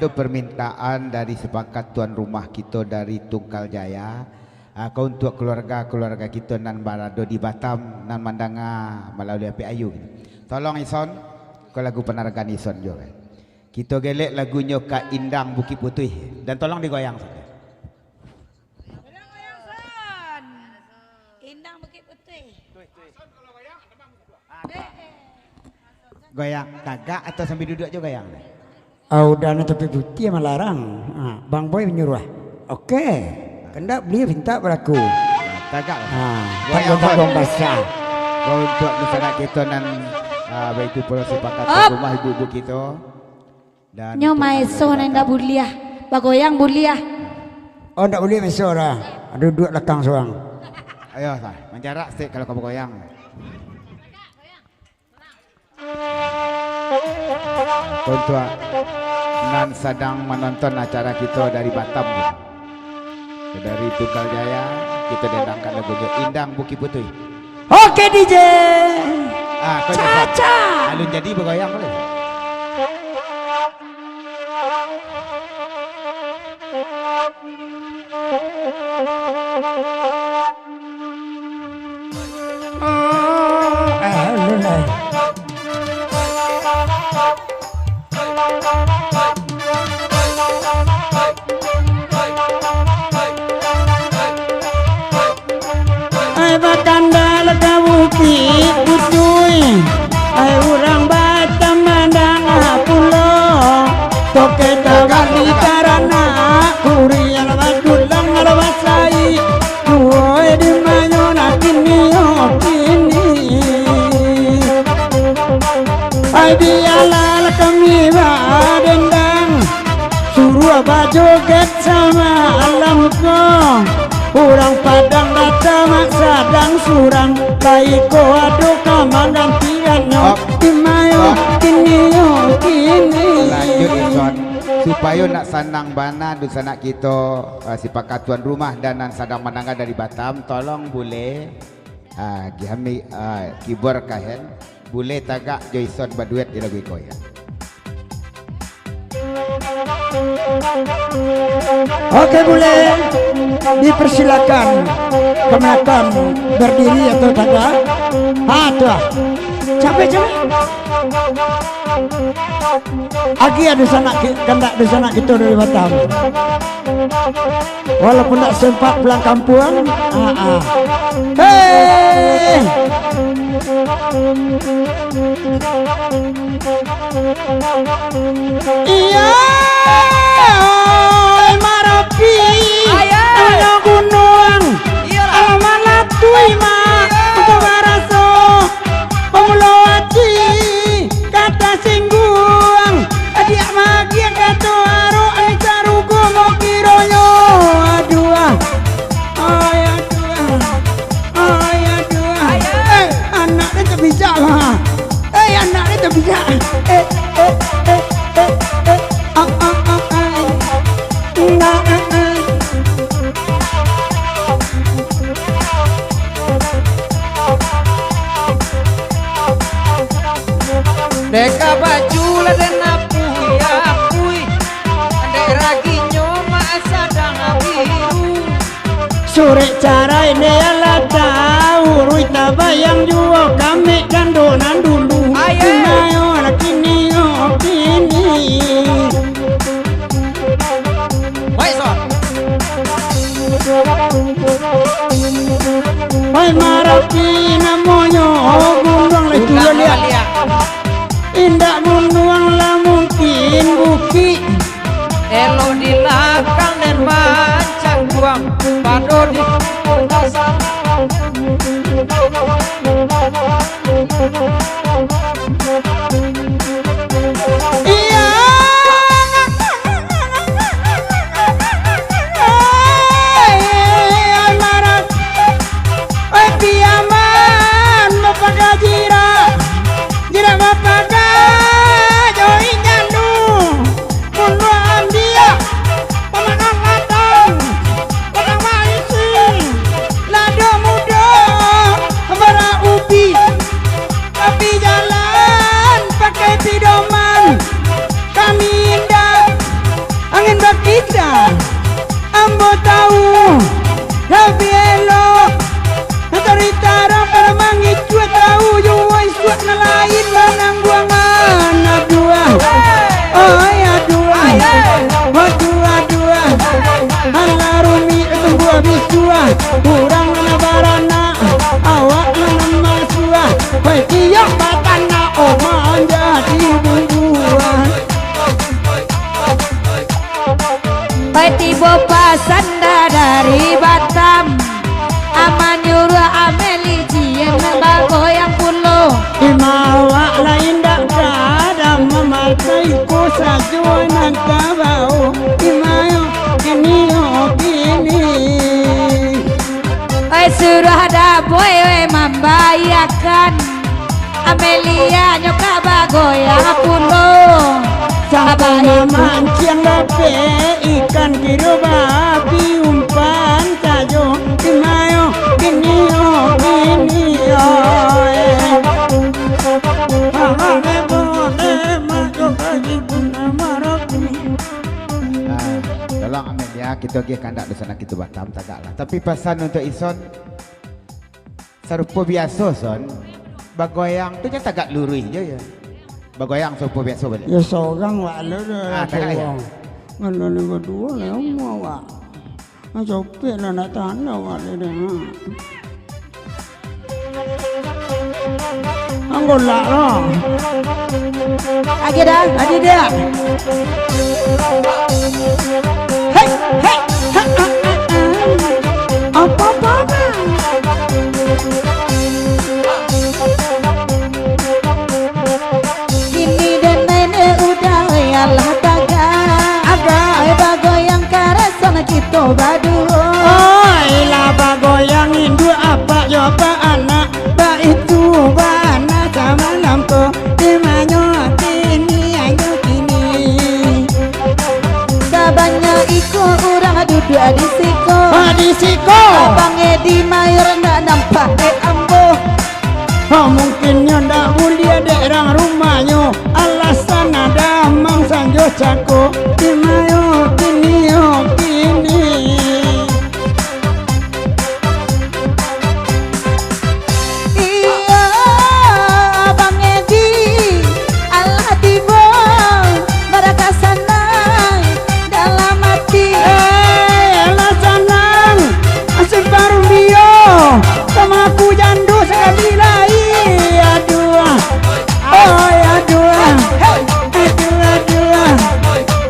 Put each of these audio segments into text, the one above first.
ada permintaan dari sepakat tuan rumah kita dari Tunggal Jaya. Kau untuk keluarga-keluarga kita nan berada di Batam nan mandanga melalui api ayu. Tolong Ison, kau lagu penerangan Ison juga. Kita gelek lagunya Kak Indang Bukit Putih dan tolong digoyang saja. Indang Bukit Putih. Goyang kagak atau sambil duduk aja goyang? Udah tapi putih melarang. Bang Boy menyuruh. Oke. Kendak beli minta beraku. Kagak. Goyang dong basah. Kau untuk masyarakat kita nan baik itu pula sepakat rumah ibu-ibu kita. Dan Nyomai so nanda buliah. Bagoyang buliah. Oh ndak boleh mesra. Ada duduk belakang seorang. Ayo sah, menjarak sih kalau kamu goyang. Untuk nan sedang menonton acara kita dari Batam gitu. Dari Tunggal Jaya kita datangkan lagunya Indang Bukit Putih. Oke DJ. Caca. Alun jadi bergoyang boleh. Urang Batam mandang pulau toke tagan di karana kurian badulang alwasai tuoi di mayona kini ai biala kami badendang suruh bajoget sama alamku urang Padang datang sadang surang laiko aduh kamandang tiranyo timayo kini lanjut Ison supaya nak sanang bana du sanak kita sepakat tuan rumah dan nan sadang menangga dari Batam tolong boleh kami keyboard kahen boleh tagak Jason berduet di lagu ko ya. Oke boleh dipersilakan kenakan berdiri atau tagak. Tuh capek Agi ada sana kendak di sana kita dari Batam walaupun tak sempat pulang kampung. Hei iya Marapi ayo gunung alamat tui ma baraso pemulawaci kata singgung adik magia kata aro anisarugo mau kironyo aduh anaknya tak bisa mah anaknya tak bisa Deka baju laden apui Adek ragi nyoma sadang biru sore cara ini ala tahu rui tabayang jual kami gandonan dulu ayo anak ini Woi so Woi Marapi namanya gunung itu lihat indah gunung lah mungkin buki elo di lakang dan mancang buang pado di iya Marat piaman bapak jira bapak joi nyandu munduan dia pemenang matang pemenang maisin lado muda bara ubi tapi jalan kurang barana awak nama suah baik iya batana oma jadi bubuan Baik tiba pasanda dari Batam Aman nyuruh Ameli jien bagoyang pulau Imawa lain dak kada memakai ko sajo nan kabau Imayo kini suruh ada boy membayarkan Amelia nyoka bagoyang pulau Sabana mancing dape ikan kiro babi umpan sajo Imayo kini Tolong Amelia kita pergi kandak di sana kita Batam tagaklah. Tapi pesan untuk Ison serupa biasa son. Bagoyang tu je tagak lurus je ya. Bagoyang serupa biasa balik. Ya seorang wak le tagak ya. Kalau ni berdua le mau wak. Copet lah nak tanda wak le dah. Anggolak lah. Agi dah Adi dia. Hei, hei, apa? Kini dan nenek udah yalah taga bagoyang karasan kita berdua Lah bagoyang indu apa coba anak ba itu bana sama lampu dimanyo kini ayo kini Sabanya ikut orang duduk di siko di siko Abang Edi Mayor nak nampak ambo mungkin ndak mulia daerah rumahnya alasan ada mang sanjo cako dimanyo kini Iya Abang Edi Allah tiba mereka senang dalam hati lah senang asyik baru dia sama aku jandu sekali lagi aduh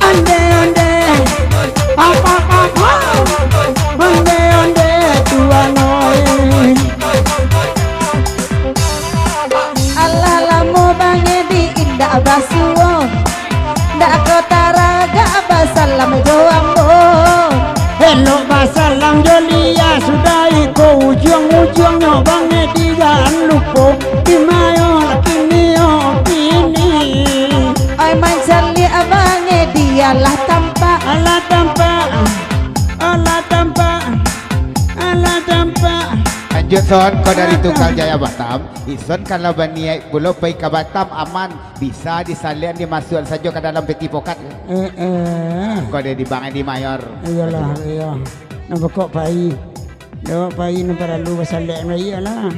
ande apa ande tuan oi Allah lamu Bang Edi indah basuo ndak kota raga basalam joambo hello basalam jolia sudah iko ujung-ujungnya Bang Edi jangan lupa dimayo kini Oi mancali Abang Edi Allah tampak Lanjut son kau dari Tunggal Jaya Batam. Ison kalau berniat belum pergi ke Batam aman bisa disalian dimasukkan saja ke dalam peti pokat. Kau ada di Bang Edi Mayor. Iyalah iya. Nampak kok pai. Dawak pai nampak lalu basalek na iyalah.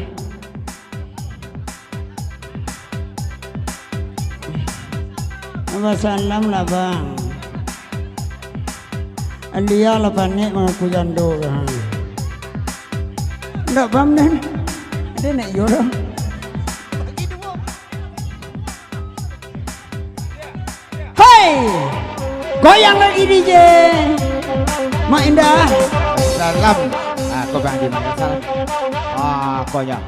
Salam lah bang. Alia lah panik mengaku jando lah. Ndak bam dan. Ada nak yo dah. Hai. Goyang lagi DJ. Mak Indah. Salam. Kau Bang Edi Mayor salam. Kau ya.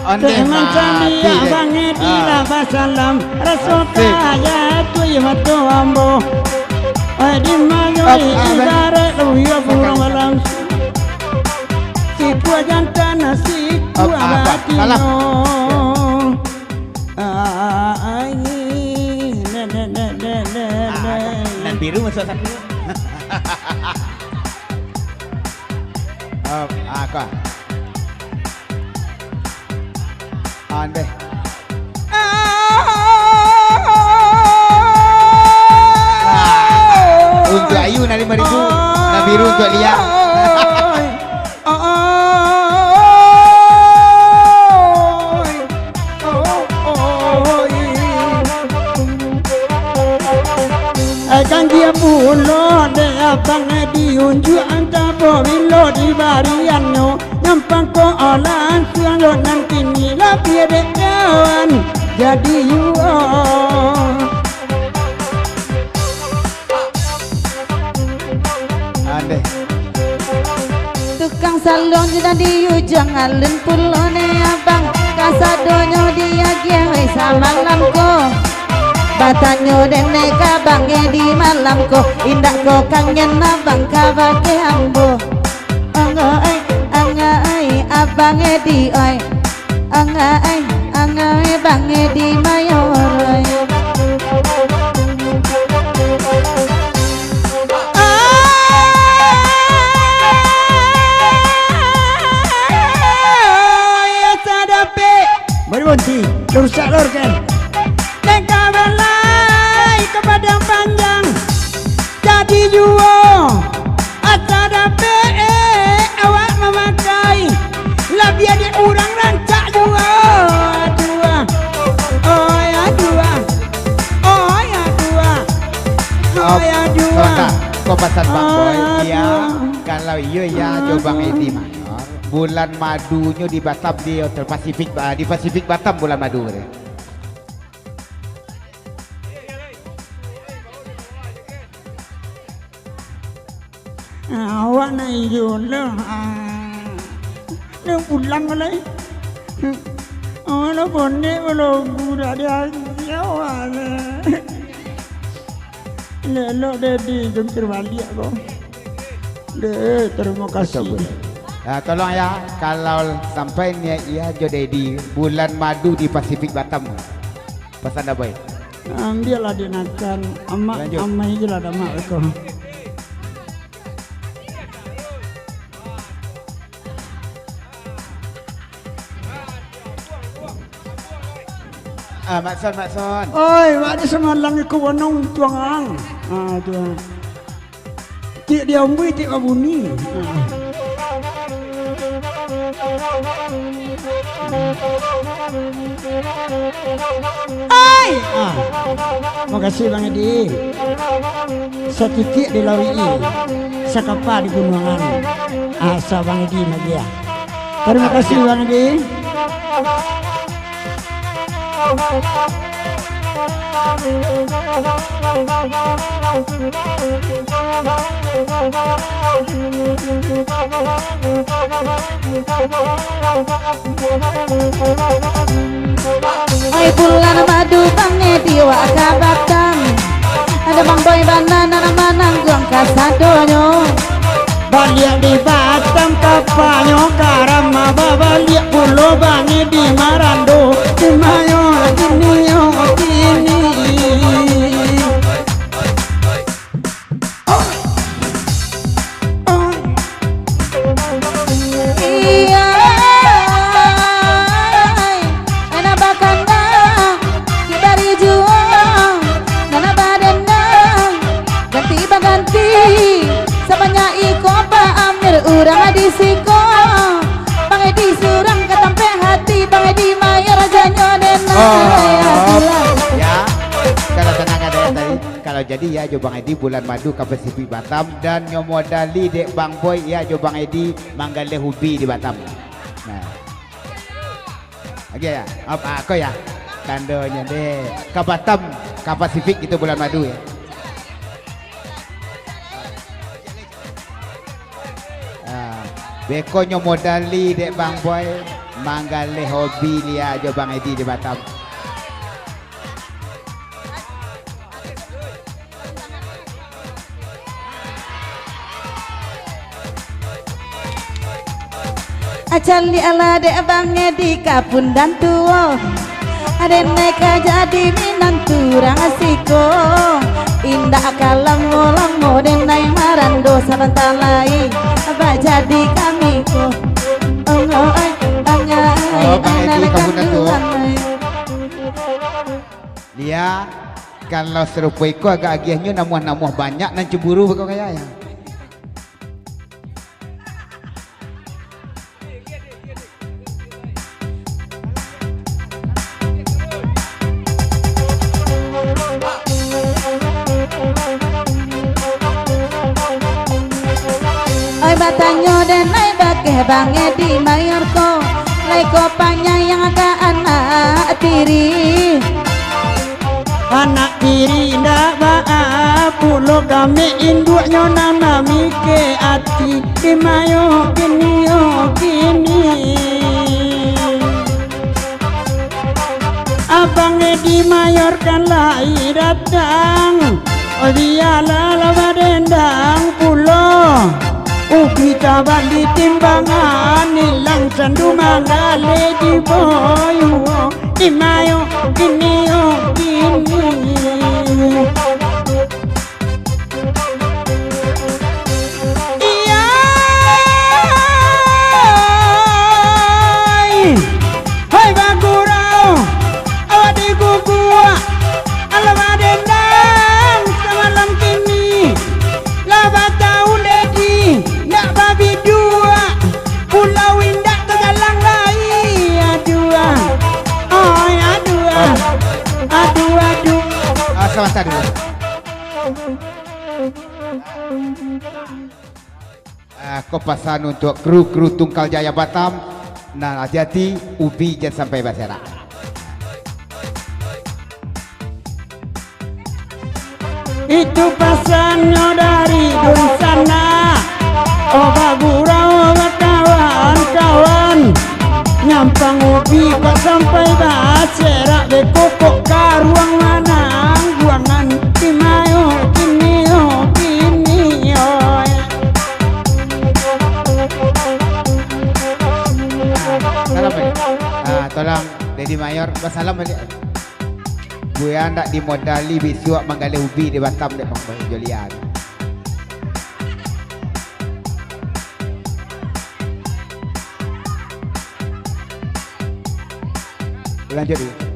Onde Mencari Abang Edi lah basalam Rasul kaya tuh matu ambo Adi manyoi ibarat luya burung malam Siku jantan siku abatino Nan biru masuk satu. Kau Ande. Untuk Ayu nak 5,000, nak biru untuk Lia. kan dia pulo de abang diunjuk anta pomilo di bariano nampang ko olan suang lo nanti nila piede kawan jadi yuo Ande. Tukang salon sudah diujung alun pulau ne abang kasadonyo dia giai sama lamko batanyo dene kabangnya di malamko indak ko kangen abang kabake ambo angai abangnya di oi angai bangnya di mayor Berhenti, rusak lor kan. Teka belai ke padang panjang, jadi juo. Asada pe awak memakai, lah biar dia orang rancak juo. Dua, oh ya dua, oh ya dua, oh ya dua. Kau pasal Bang Boy, ya kalau iya ya coba ngedi mayor. Bulan madunya di Batam di Hotel Pasifik di Pasifik Batam bulan madu ni. Awak nak hijau lah. Dia pulang malai. Oh, lo bonek lo budak dia awak lah. Lelok dedi jungkir balik aku. Deh, terima kasih. Tolong ya kalau sampai ni ia jodoh di bulan madu di Pasifik Batam. Pesan apa ya? Ambillah dia nakkan amak amai je lah mak aku. Makson. Oi, ada semalam aku wanong tuang. Tuang. Tik dia umbi tik abuni. Ai! Makasih Bang Edi. Setitik di Lawi, sakapa di Gunungan. Asa Bang Edi Nadia. Terima kasih Bang Edi. Oi bulan madu bangnya diwa kabatang ada Bang Boy banana nama nanggung kasadonyo Balik di Batam kapanyo karama balik pulau bangi di Marando di mayo kini iya enak bakanda dibari juang nana badana ganti sabanya iko pa amir urang disiko Bang Edi surang ketampe hati Bang Edi mayor janyo dena Ya kalau tenang ada yang tadi kalau jadi ya jo Bang Edi bulan madu ke Pasifik Batam dan nyomodali dek Bang Boy ya jo Bang Edi manggale hobi di Batam. Nah. Oke ya, apa kau ya? Kandonya deh ke Batam ke Pasifik itu bulan madu ya. Beko nyomodali dek Bang Boy manggale hobi dia jo Bang Edi di Batam. Acal di ala dek Bang Edi kapun dan tuo ada neka jadi minantu rangasiko indah kalang ngolang denai marando sabantalai apa jadi kami ko angai Bang Edi kapun dan tuo dia kalau serupa iko agak agiahnya namuh banyak nan cemburu kau kaya ya. batanyo dan lai bakeh Bang Edi Mayor ko lai ko panyayang ka anak tiri anak tiri ndak baa pulo kami induknya nama mike ati di mayo kini Abang Edi Mayor kan lai datang oh dialah lama dendang pulo ubi taban di timbangan nilang sandu mangale di boyu di mayo kini iya hai bagurau awak di gugua alamat dendang semalam kini laba tahu dedi nak babi dua pulau indah tegalang lai adua oh adua Sebentar dulu. Kopasan untuk kru Tungkal Jaya Batam. Nah, hati-hati ubi jangan sampai berserak. Itu pasannya dari dun sana oh bagurau kawan-kawan nyampang ubi kok sampai bacerak bekokok karuang manang buangan kimayo kini Salam balik. Tolong Dedi Mayor bersalam balik. Gue anda dimodali besok menggale ubi di Batam dek Bang Julian. Lanjut dulu.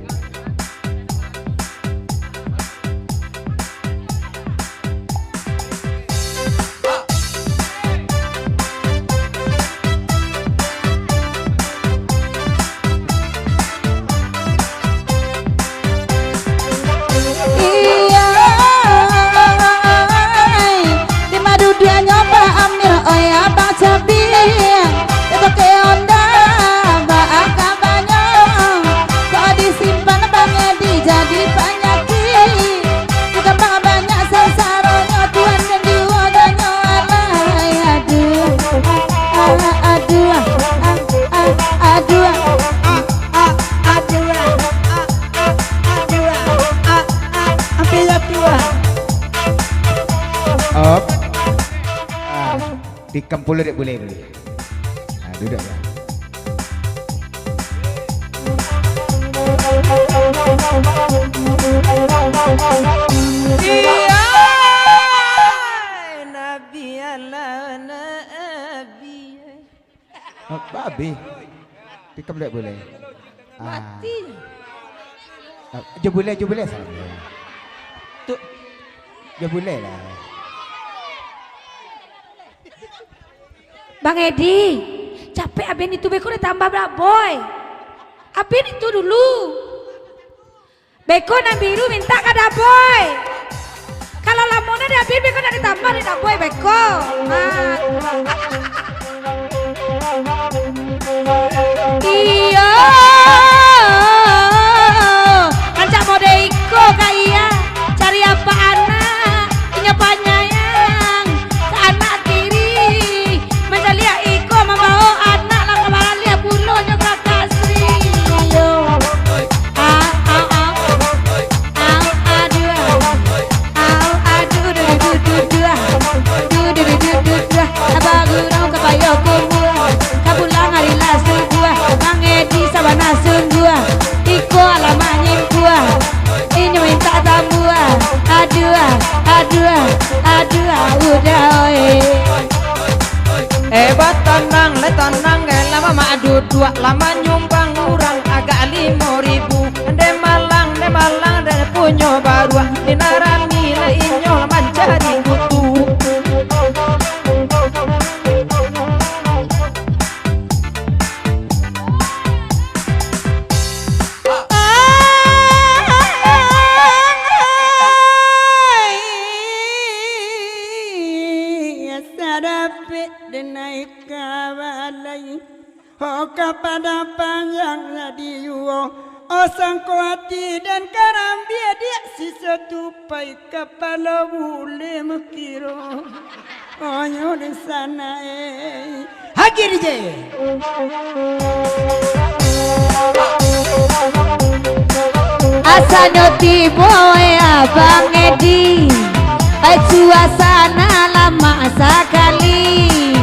Di Kempul dek boleh dulu. Duduk ya. Iya Nabi Allah Nabi Babi. Di Kempul dek boleh. mati Je boleh salah. Tuh Je boleh lah. Bang Edi, capek abin itu beko ditambah berat boy. Abin itu dulu. Beko na biru minta kada boy. Kalau lamonnya di abin beko nak ditambah di boy beko. Iya. Kancak mode iko kaya cari apa anak punya panyayang ke anak tiri mencalia iko membawa anak lah kemarin lihat bulunya kakak Sri yo abagurau kapayoko gua kapulang hari lasu gua Bang Edi sabana sun gua iko alamanya gua ini minta tambua aduh udah oi hebat tenang lama madu dua lama nyumbang urang agak 5.000 de malang de punyo baru di narami la inyo laman cari kutu sadap apik dan naik kabalai. Oh kepada panjangnya diuo. Oh sangkuati dan karambia dia sisa tupai kepala boleh mekiro. Oh nyuruh sana Hagir je. Asano tibo Abang Edi, suasana lama sekali.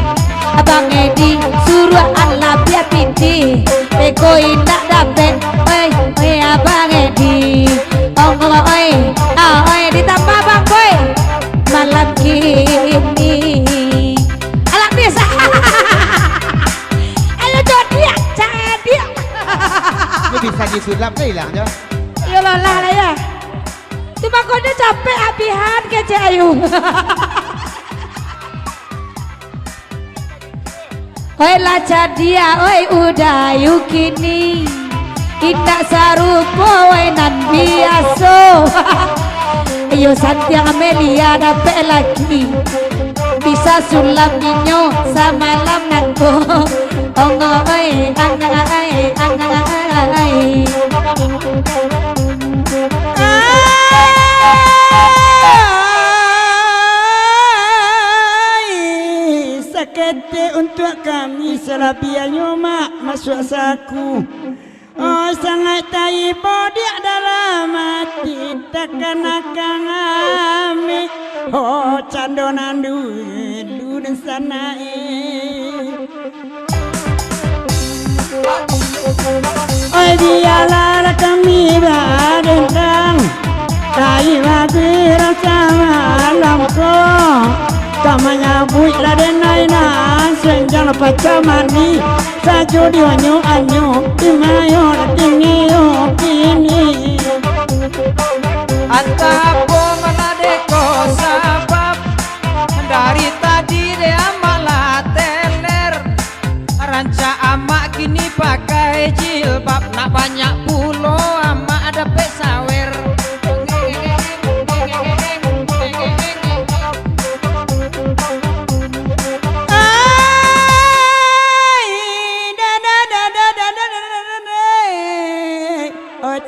Abang Edi suruh Allah biar pinti, beko indah dapet. Oi Abang Edi, oi ditambah Bang Boy. Malam kini alam desa. Ayo dia dia. Ini bisa disulap ke hilang jo? Ya lah ya. Cuma kode capek apihan kece ayu. Oi laca dia, oi udah yuk kini. Indah sarupo, oi nan biaso. Ayo Santiang Amelia dapet lagi. Bisa sulam ninyo sama lam nangko. Ongo oi, angai. Sakete untuk kami selabiannya mak masuk saku. Oh sangat tayi bodia dalam hati takkan akan amik. Oh candonan dulu dan sana oh biarlah kami berdendang. Tayi bagi rasa malamku. Kamanya buik raden nainan senjang pacamani sajo dionyo anyo imayo tingio kini Antapo manadeko sabab dari tadi dia malah teler. Ranca amak kini pakai jilbab, nak banyak pulo amak ada pesawer.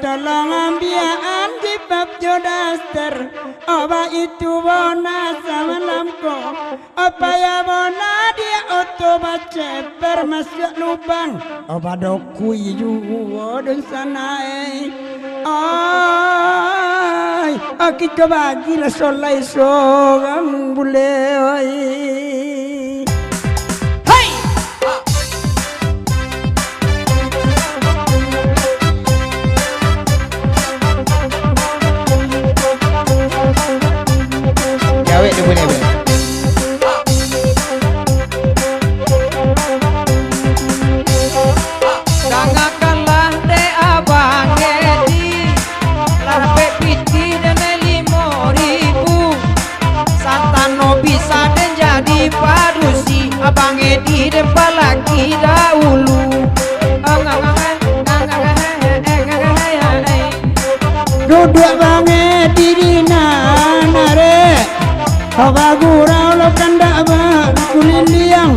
Tolong ambian di bab jodaster. Oba itu bona sama lamko. Apa ya bona dia otoba ceper masuk lubang. Oba doku iju dan sana ay kita bagilah solai sorang boleh. Gawe dia boleh boleh. Dangakanlah de Abang Edi, larpe piti dan 5.000. Santano bisa dan jadi padusi. Abang Edi dan lagi dahulu. Duduk banget di nare. Apa gurau lo kandak bang kuliliang.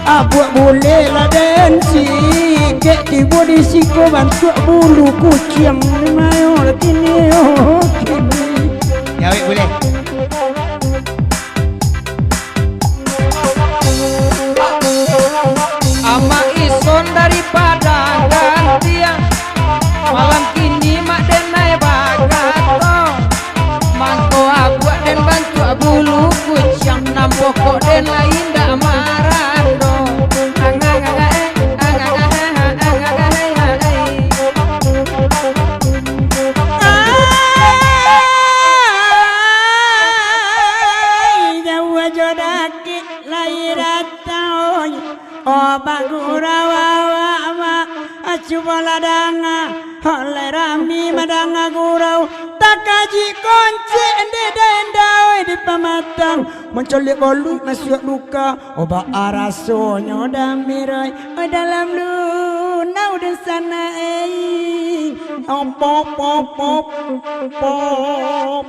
Abuak boleh lah dan sikit tiba di siko bantu bulu kucing mayo kini kini. Gawe boleh. Ama ison daripada gantian. Malam kini mak denai bagato. Mangko abuak den bantu bulu kucing. Nampo kok den lain dak marado. Jawa jodaki lahiratau. Oh bagurawa Cuba ladanga oleh rami madanga gurau takaji kunci endendau di pamatang mencolik bolu masuk luka oba arasonyo damirai dalam lunau dan sana pop pop pop pop